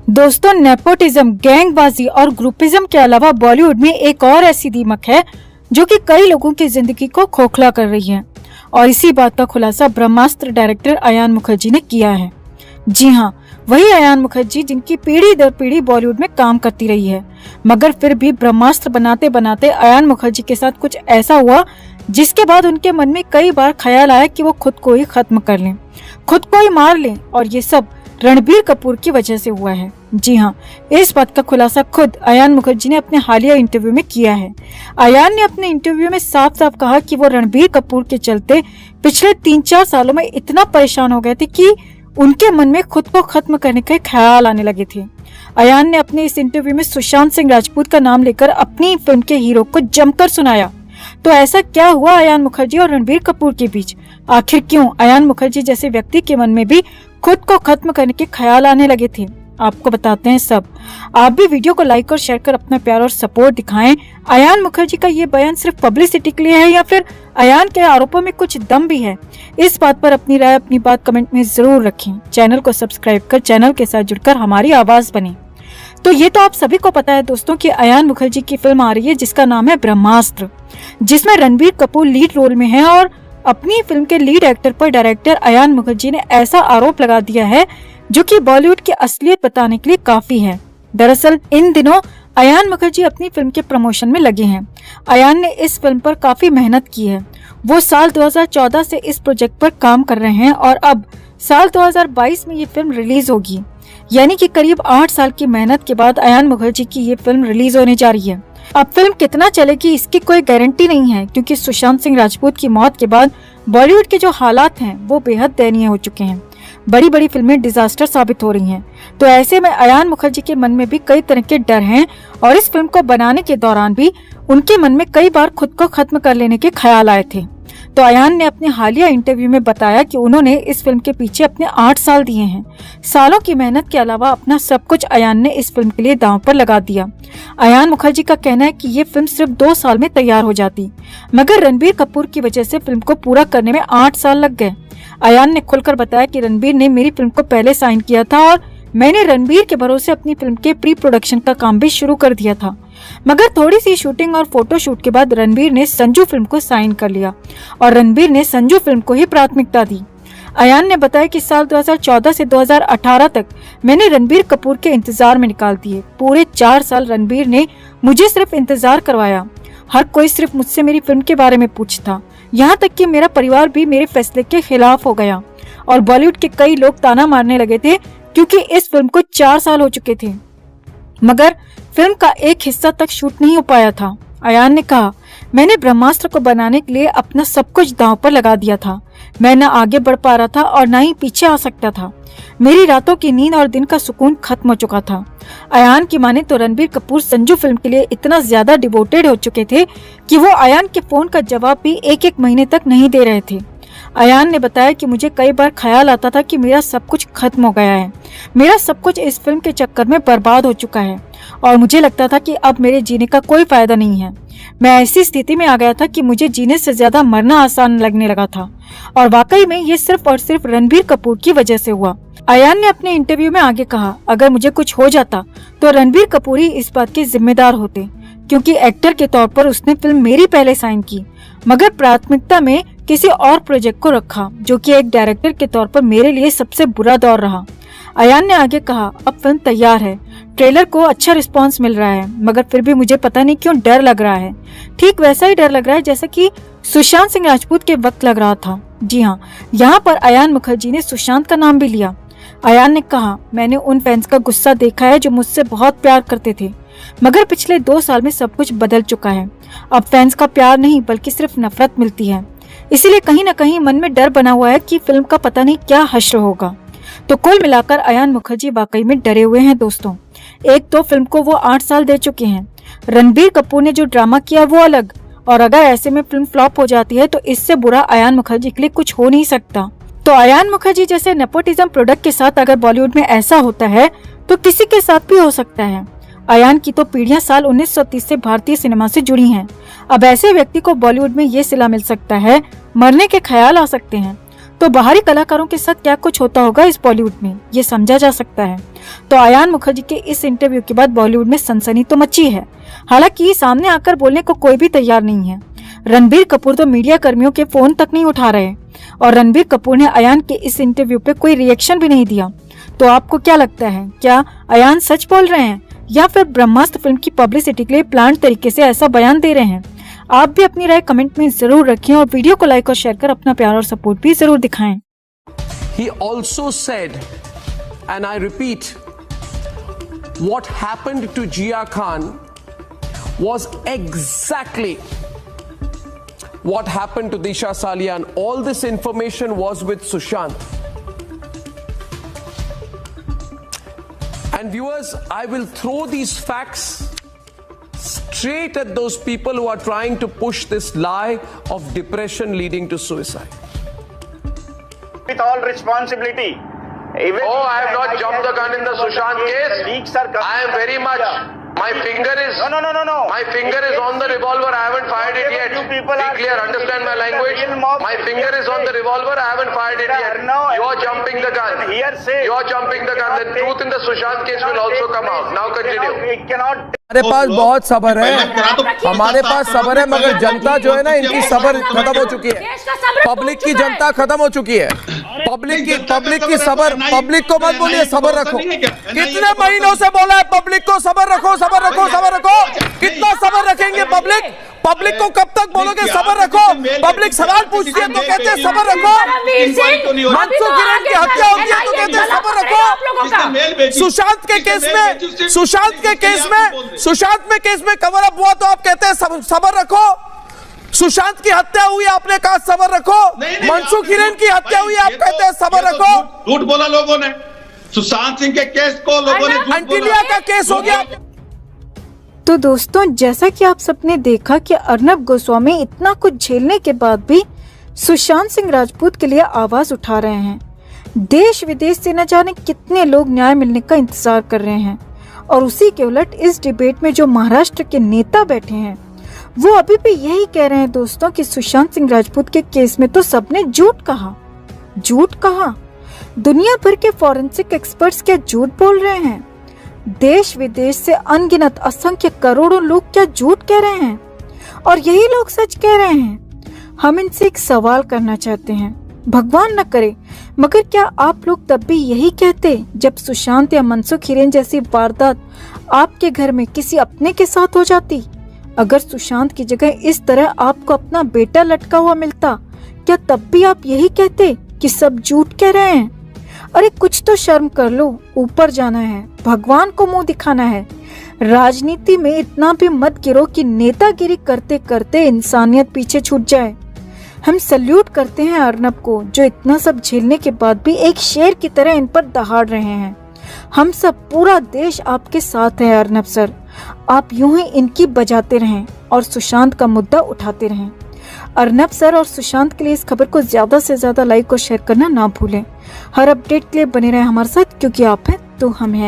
दोस्तों, नेपोटिज्म, गैंगबाजी और ग्रुपिज्म के अलावा बॉलीवुड में एक और ऐसी दीमक है जो कि कई लोगों की जिंदगी को खोखला कर रही है। और इसी बात का खुलासा ब्रह्मास्त्र डायरेक्टर अयान मुखर्जी ने किया है। जी हाँ, वही अयान मुखर्जी जिनकी पीढ़ी दर पीढ़ी बॉलीवुड में काम करती रही है, मगर फिर भी ब्रह्मास्त्र बनाते बनाते अयान मुखर्जी के साथ कुछ ऐसा हुआ जिसके बाद उनके मन में कई बार ख्याल आया कि वो खुद को ही खत्म कर लें, खुद को ही मार लें। और ये सब रणबीर कपूर की वजह से हुआ है। जी हाँ, इस बात का खुलासा खुद अयान मुखर्जी ने अपने हालिया इंटरव्यू में किया है। अयान ने अपने इंटरव्यू में साफ साफ कहा कि वो रणबीर कपूर के चलते पिछले 3-4 सालों में इतना परेशान हो गए थे कि उनके मन में खुद को खत्म करने के ख्याल आने लगे थे। अयान ने अपने इस इंटरव्यू में सुशांत सिंह राजपूत का नाम लेकर अपनी फिल्म के हीरो को जमकर सुनाया। तो ऐसा क्या हुआ अयान मुखर्जी और रणबीर कपूर के बीच? आखिर क्यों अयान मुखर्जी जैसे व्यक्ति के मन में भी खुद को खत्म करने के ख्याल आने लगे थे? आपको बताते हैं सब। आप भी वीडियो को लाइक और शेयर कर अपना प्यार और सपोर्ट दिखाएं। अयान मुखर्जी का ये बयान सिर्फ पब्लिसिटी के लिए है या फिर अयान के आरोपों में कुछ दम भी है? इस बात पर अपनी राय, अपनी बात कमेंट में जरूर रखें। चैनल को सब्सक्राइब कर चैनल के साथ जुड़कर हमारी आवाज बने। तो ये तो आप सभी को पता है दोस्तों कि अयान मुखर्जी की फिल्म आ रही है जिसका नाम है ब्रह्मास्त्र, जिसमें रणबीर कपूर लीड रोल में है। और अपनी फिल्म के लीड एक्टर पर डायरेक्टर अयान मुखर्जी ने ऐसा आरोप लगा दिया है जो कि बॉलीवुड की असलियत बताने के लिए काफी है। दरअसल इन दिनों अयान मुखर्जी अपनी फिल्म के प्रमोशन में लगे हैं। अयान ने इस फिल्म पर काफी मेहनत की है। वो साल 2014 से इस प्रोजेक्ट पर काम कर रहे हैं और अब साल 2022 में ये फिल्म रिलीज होगी। यानी कि करीब 8 साल की मेहनत के बाद अयान मुखर्जी की ये फिल्म रिलीज होने जा रही है। अब फिल्म कितना चलेगी इसकी कोई गारंटी नहीं है, क्योंकि सुशांत सिंह राजपूत की मौत के बाद बॉलीवुड के जो हालात हैं वो बेहद दयनीय हो चुके हैं। बड़ी बड़ी फिल्में डिजास्टर साबित हो रही हैं। तो ऐसे में अयान मुखर्जी के मन में भी कई तरह के डर हैं और इस फिल्म को बनाने के दौरान भी उनके मन में कई बार खुद को खत्म कर लेने के ख्याल आए थे। तो अयान ने अपने हालिया इंटरव्यू में बताया कि उन्होंने इस फिल्म के पीछे अपने 8 साल दिए हैं। सालों की मेहनत के अलावा अपना सब कुछ अयान ने इस फिल्म के लिए दांव पर लगा दिया। अयान मुखर्जी का कहना है कि ये फिल्म सिर्फ 2 साल में तैयार हो जाती, मगर रणबीर कपूर की वजह से फिल्म को पूरा करने में 8 साल लग गए। अयान ने खुलकर बताया कि रणबीर ने मेरी फिल्म को पहले साइन किया था और मैंने रणबीर के भरोसे अपनी फिल्म के प्री प्रोडक्शन का काम भी शुरू कर दिया था, मगर थोड़ी सी शूटिंग और फोटो शूट के बाद रणबीर ने संजू फिल्म को साइन कर लिया और रणबीर ने संजू फिल्म को ही प्राथमिकता दी। अयान ने बताया कि साल 2014 से 2018 तक मैंने रणबीर कपूर के इंतजार में निकाल दिए। पूरे 4 साल रणबीर ने मुझे सिर्फ इंतजार करवाया। हर कोई सिर्फ मुझसे मेरी फिल्म के बारे में पूछता, यहाँ तक कि मेरा परिवार भी मेरे फैसले के खिलाफ हो गया और बॉलीवुड के कई लोग ताना मारने लगे थे क्योंकि इस फिल्म को 4 साल हो चुके थे, मगर फिल्म का एक हिस्सा तक शूट नहीं हो पाया था। अयान ने कहा, मैंने ब्रह्मास्त्र को बनाने के लिए अपना सब कुछ दांव पर लगा दिया था। मैं न आगे बढ़ पा रहा था और न ही पीछे आ सकता था। मेरी रातों की नींद और दिन का सुकून खत्म हो चुका था। अयान की माने तो रणबीर कपूर संजू फिल्म के लिए इतना ज्यादा डिवोटेड हो चुके थे कि वो अयान के फोन का जवाब भी 1-1 महीने तक नहीं दे रहे थे। अयान ने बताया कि मुझे कई बार ख्याल आता था कि मेरा सब कुछ खत्म हो गया है, मेरा सब कुछ इस फिल्म के चक्कर में बर्बाद हो चुका है और मुझे लगता था कि अब मेरे जीने का कोई फायदा नहीं है। मैं ऐसी स्थिति में आ गया था कि मुझे जीने से ज्यादा मरना आसान लगने लगा था और वाकई में ये सिर्फ और सिर्फ रणबीर कपूर की वजह से हुआ। अयान ने अपने इंटरव्यू में आगे कहा, अगर मुझे कुछ हो जाता तो रणबीर कपूर ही इस बात के जिम्मेदार होते, क्योंकि एक्टर के तौर पर उसने फिल्म मेरी पहले साइन की, मगर प्राथमिकता में किसी और प्रोजेक्ट को रखा जो कि एक डायरेक्टर के तौर पर मेरे लिए सबसे बुरा दौर रहा। अयान ने आगे कहा, अब फिल्म तैयार है, ट्रेलर को अच्छा रिस्पांस मिल रहा है, मगर फिर भी मुझे पता नहीं क्यों डर लग रहा है। ठीक वैसा ही डर लग रहा है जैसा कि सुशांत सिंह राजपूत के वक्त लग रहा था। जी हाँ, यहाँ पर अयान मुखर्जी ने सुशांत का नाम भी लिया। अयान ने कहा, मैंने उन फैंस का गुस्सा देखा है जो मुझसे बहुत प्यार करते थे, मगर पिछले 2 साल में सब कुछ बदल चुका है। अब फैंस का प्यार नहीं बल्कि सिर्फ नफरत मिलती है, इसीलिए कहीं न कहीं मन में डर बना हुआ है कि फिल्म का पता नहीं क्या हश्र होगा। तो कुल मिलाकर अयान मुखर्जी वाकई में डरे हुए हैं दोस्तों। एक तो फिल्म को वो 8 साल दे चुके हैं, रणबीर कपूर ने जो ड्रामा किया वो अलग, और अगर ऐसे में फिल्म फ्लॉप हो जाती है तो इससे बुरा अयान मुखर्जी के लिए कुछ हो नहीं सकता। तो अयान मुखर्जी जैसे नेपोटिज्म प्रोडक्ट के साथ अगर बॉलीवुड में ऐसा होता है तो किसी के साथ भी हो सकता है। अयान की तो पीढ़ियां साल 1930 से भारतीय सिनेमा से जुड़ी हैं। अब ऐसे व्यक्ति को बॉलीवुड में ये सिला मिल सकता है, मरने के ख्याल आ सकते हैं। तो बाहरी कलाकारों के साथ क्या कुछ होता होगा इस बॉलीवुड में, ये समझा जा सकता है। तो अयान मुखर्जी के इस इंटरव्यू के बाद बॉलीवुड में सनसनी तो मची है। हालांकि सामने आकर बोलने को कोई भी तैयार नहीं है। रणबीर कपूर तो मीडिया कर्मियों के फोन तक नहीं उठा रहे और रणबीर कपूर ने अयान के इस इंटरव्यू पे कोई रिएक्शन भी नहीं दिया। तो आपको क्या लगता है, क्या अयान सच बोल रहे हैं या फिर ब्रह्मास्त्र फिल्म की पब्लिसिटी के लिए प्लान तरीके से ऐसा बयान दे रहे हैं? आप भी अपनी राय कमेंट में जरूर रखें और वीडियो को लाइक और शेयर कर अपना प्यार और सपोर्ट भी जरूर दिखाएं। He also said, and I repeat, what happened to Jia Khan was exactly what happened to Disha Salia, and all this information was with Sushant. And viewers, I will throw these facts straight at those people who are trying to push this lie of depression leading to suicide. With all responsibility. I have not jumped the gun in the Sushant case. I am very much. My finger is. No. My finger is on the revolver. I haven't fired it yet. Be clear. Understand my language. My finger is on the revolver. I haven't fired it yet. You are jumping the gun. You are jumping the gun. The truth in the Sushant case will also come out. Now continue. हमारे पास बहुत सब्र है, हमारे पास सब्र है, मगर जनता जो है ना, इनकी सब्र खत्म हो चुकी है। पब्लिक की जनता खत्म हो चुकी है। पब्लिक की सब्र, पब्लिक को मत बोलिए सब्र रखो। कितने महीनों से बोला है पब्लिक को सब्र रखो, सब्र रखो, सब्र रखो। कितना सब्र रखेंगे पब्लिक को कब तक बोलोगे सब्र रखो? पब्लिक सवाल पूछती है तो कहते हैं सब्र रखो। मनसुख हिरेन की हत्या होती है तो कहते हैं सब्र रखो। सुशांत के केस में कवर अप हुआ तो आप कहते हैं सब्र रखो। सुशांत की हत्या हुई, आपने कहा सब्र रखो। मनसुख हिरेन की हत्या हुई, आप कहते हैं सब्र रखो। झूठ बोला लोगों ने। सुशांत सिंह के केस को लोगों ने एंटीलिया का केस हो गया। तो दोस्तों, जैसा कि आप सबने देखा कि अर्नब गोस्वामी इतना कुछ झेलने के बाद भी सुशांत सिंह राजपूत के लिए आवाज उठा रहे हैं। देश विदेश से न जाने कितने लोग न्याय मिलने का इंतजार कर रहे हैं और उसी के उलट इस डिबेट में जो महाराष्ट्र के नेता बैठे हैं वो अभी भी यही कह रहे हैं दोस्तों कि सुशांत सिंह राजपूत के केस में तो सबने झूठ कहा। दुनिया भर के फॉरेंसिक एक्सपर्ट्स क्या झूठ बोल रहे हैं? देश विदेश से अनगिनत असंख्य करोड़ों लोग क्या झूठ कह रहे हैं और यही लोग सच कह रहे हैं? हम इनसे एक सवाल करना चाहते हैं, भगवान न करे मगर क्या आप लोग तब भी यही कहते जब सुशांत या मनसुख हिरेन जैसी वारदात आपके घर में किसी अपने के साथ हो जाती? अगर सुशांत की जगह इस तरह आपको अपना बेटा लटका हुआ मिलता, क्या तब भी आप यही कहते कि सब झूठ कह रहे हैं? अरे कुछ तो शर्म कर लो, ऊपर जाना है, भगवान को मुंह दिखाना है। राजनीति में इतना भी मत गिरो कि नेतागिरी करते करते इंसानियत पीछे छूट जाए। हम सल्यूट करते हैं अर्नब को जो इतना सब झेलने के बाद भी एक शेर की तरह इन पर दहाड़ रहे हैं। हम सब, पूरा देश आपके साथ है अर्नब सर। आप यूं ही इनकी बजाते रहें और सुशांत का मुद्दा उठाते रहें। अर्नब सर और सुशांत के लिए इस खबर को ज्यादा से ज्यादा लाइक और शेयर करना ना भूलें। हर अपडेट के लिए बने रहें हमारे साथ, क्योंकि आप हैं तो हम हैं।